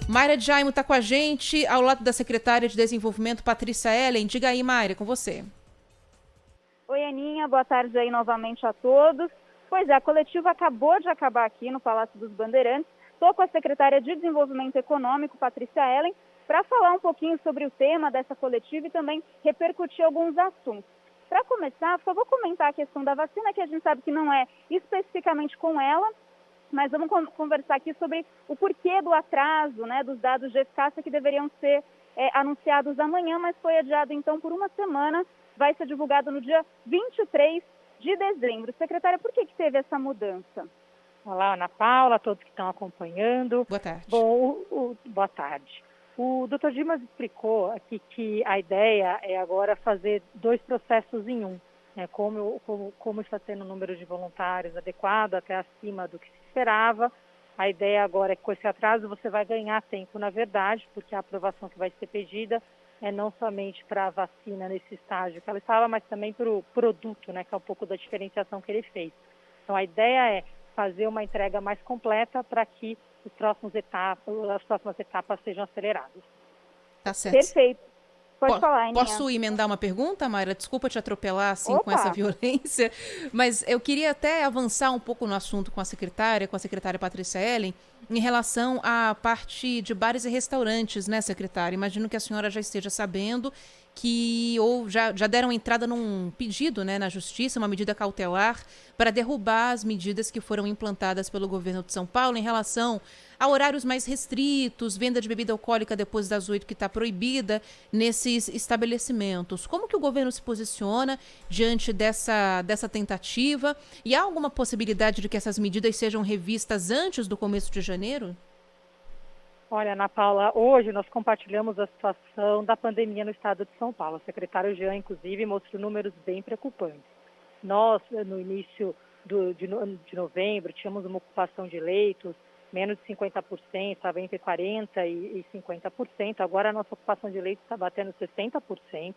Mayra Jaimo está com a gente, ao lado da secretária de Desenvolvimento, Patrícia Ellen. Diga aí, Mayra, com você. Oi, Aninha, boa tarde aí novamente a todos. Pois é, a coletiva acabou de acabar aqui no Palácio dos Bandeirantes. Estou com a secretária de Desenvolvimento Econômico, Patrícia Ellen, para falar um pouquinho sobre o tema dessa coletiva e também repercutir alguns assuntos. Para começar, só vou comentar a questão da vacina, que a gente sabe que não é especificamente com ela, mas vamos conversar aqui sobre o porquê do atraso, né, dos dados de eficácia que deveriam ser anunciados amanhã, mas foi adiado então por uma semana, vai ser divulgado no dia 23 de dezembro. Secretária, por que teve essa mudança? Olá, Ana Paula, todos que estão acompanhando. Boa tarde. Bom, boa tarde. O Dr. Dimas explicou aqui que a ideia é agora fazer 2 processos em um. Como está tendo um número de voluntários adequado, até acima do que se esperava. A ideia agora é que com esse atraso você vai ganhar tempo, na verdade, porque a aprovação que vai ser pedida é não somente para a vacina nesse estágio que ela estava, mas também para o produto, que é um pouco da diferenciação que ele fez. Então a ideia é fazer uma entrega mais completa para que as próximas etapas sejam aceleradas. Tá certo. Perfeito. Pode falar, Aninha. Posso emendar uma pergunta, Mayra? Desculpa te atropelar assim Opa. com essa violência, mas eu queria até avançar um pouco no assunto com a secretária Patrícia Ellen, em relação à parte de bares e restaurantes, né, secretária? Imagino que a senhora já esteja sabendo que já deram entrada num pedido, né, na Justiça, uma medida cautelar para derrubar as medidas que foram implantadas pelo governo de São Paulo em relação a horários mais restritos, venda de bebida alcoólica depois das 8 que está proibida nesses estabelecimentos. Como que o governo se posiciona diante dessa tentativa? E há alguma possibilidade de que essas medidas sejam revistas antes do começo de janeiro? Olha, Ana Paula, hoje nós compartilhamos a situação da pandemia no estado de São Paulo. O secretário Jean, inclusive, mostrou números bem preocupantes. Nós, no início de novembro, tínhamos uma ocupação de leitos menos de 50%, estava entre 40% e 50%. Agora a nossa ocupação de leitos está batendo 60%.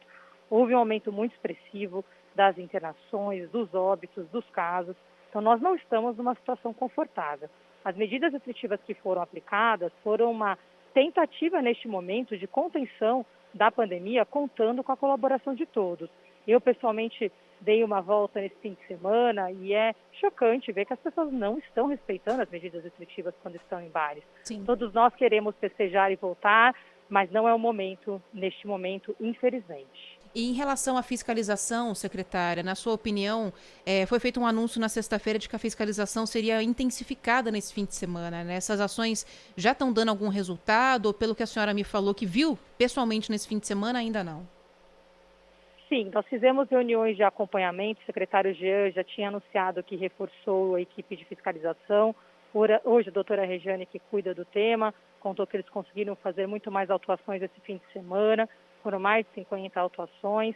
Houve um aumento muito expressivo das internações, dos óbitos, dos casos. Então nós não estamos numa situação confortável. As medidas restritivas que foram aplicadas foram uma tentativa neste momento de contenção da pandemia, contando com a colaboração de todos. Eu, pessoalmente, dei uma volta nesse fim de semana e é chocante ver que as pessoas não estão respeitando as medidas restritivas quando estão em bares. Sim. Todos nós queremos festejar e voltar, mas não é o momento, neste momento, infelizmente. E em relação à fiscalização, secretária, na sua opinião, foi feito um anúncio na sexta-feira de que a fiscalização seria intensificada nesse fim de semana, né? Essas ações já estão dando algum resultado? Ou pelo que a senhora me falou que viu pessoalmente nesse fim de semana, ainda não? Sim, nós fizemos reuniões de acompanhamento. O secretário Jean já tinha anunciado que reforçou a equipe de fiscalização. Hoje a doutora Regiane, que cuida do tema, contou que eles conseguiram fazer muito mais autuações esse fim de semana. Foram mais de 50 autuações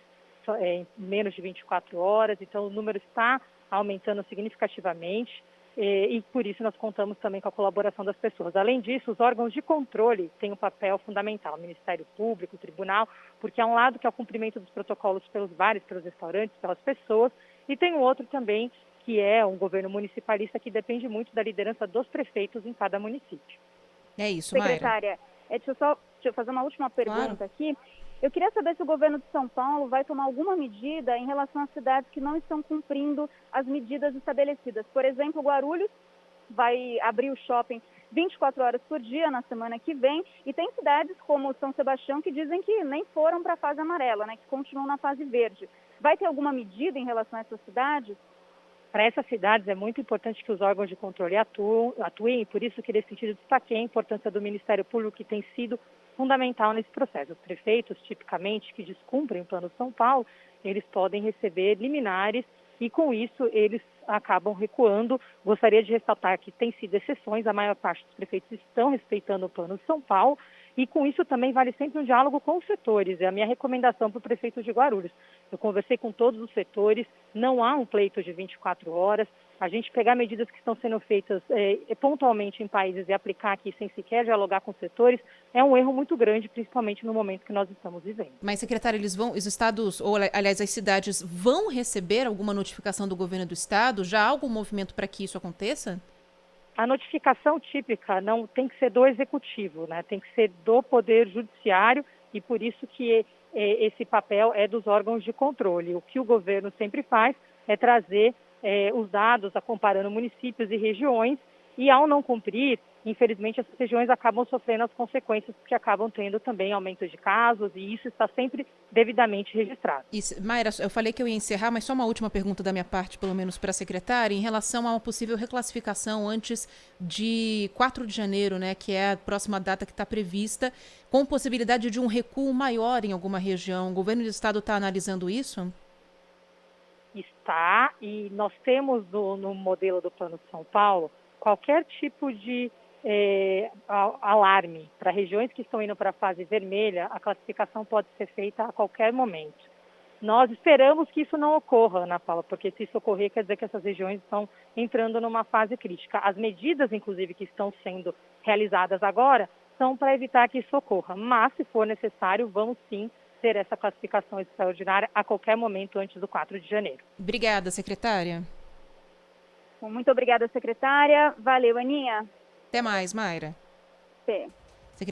em menos de 24 horas. Então o número está aumentando significativamente. E por isso nós contamos também com a colaboração das pessoas. Além disso, os órgãos de controle têm um papel fundamental, o Ministério Público, o Tribunal, porque há um lado que é o cumprimento dos protocolos pelos bares, pelos restaurantes, pelas pessoas, e tem um outro também, que é um governo municipalista que depende muito da liderança dos prefeitos em cada município. É isso, Mayra. Secretária, deixa eu fazer uma última pergunta Claro. aqui. Eu queria saber se o governo de São Paulo vai tomar alguma medida em relação às cidades que não estão cumprindo as medidas estabelecidas. Por exemplo, Guarulhos vai abrir o shopping 24 horas por dia na semana que vem, e tem cidades como São Sebastião que dizem que nem foram para a fase amarela, né, que continuam na fase verde. Vai ter alguma medida em relação a essas cidades? Para essas cidades é muito importante que os órgãos de controle atuem, e por isso que nesse sentido destaquei a importância do Ministério Público, que tem sido fundamental nesse processo. Os prefeitos, tipicamente, que descumprem o Plano São Paulo, eles podem receber liminares e, com isso, eles acabam recuando. Gostaria de ressaltar que tem sido exceções, a maior parte dos prefeitos estão respeitando o Plano São Paulo, e com isso também vale sempre um diálogo com os setores. É a minha recomendação para o prefeito de Guarulhos. Eu conversei com todos os setores, não há um pleito de 24 horas. A gente pegar medidas que estão sendo feitas pontualmente em países e aplicar aqui sem sequer dialogar com os setores é um erro muito grande, principalmente no momento que nós estamos vivendo. Mas, secretária, os estados, ou aliás, as cidades vão receber alguma notificação do governo do estado? Já há algum movimento para que isso aconteça? A notificação típica não tem que ser do executivo, né? Tem que ser do Poder Judiciário e por isso que esse papel é dos órgãos de controle. O que o governo sempre faz é trazer os dados, comparando municípios e regiões, e ao não cumprir, infelizmente, essas regiões acabam sofrendo as consequências, porque acabam tendo também aumento de casos, e isso está sempre devidamente registrado. Mayra, eu falei que eu ia encerrar, mas só uma última pergunta da minha parte, pelo menos para a secretária, em relação a uma possível reclassificação antes de 4 de janeiro, né, que é a próxima data que está prevista, com possibilidade de um recuo maior em alguma região. O governo do estado está analisando isso? Está, e nós temos no modelo do Plano de São Paulo qualquer tipo de alarme para regiões que estão indo para a fase vermelha, a classificação pode ser feita a qualquer momento. Nós esperamos que isso não ocorra, Ana Paula, porque se isso ocorrer, quer dizer que essas regiões estão entrando numa fase crítica. As medidas, inclusive, que estão sendo realizadas agora, são para evitar que isso ocorra. Mas, se for necessário, vamos sim ter essa classificação extraordinária a qualquer momento antes do 4 de janeiro. Obrigada, secretária. Muito obrigada, secretária. Valeu, Aninha. Até mais, Mayra. Até.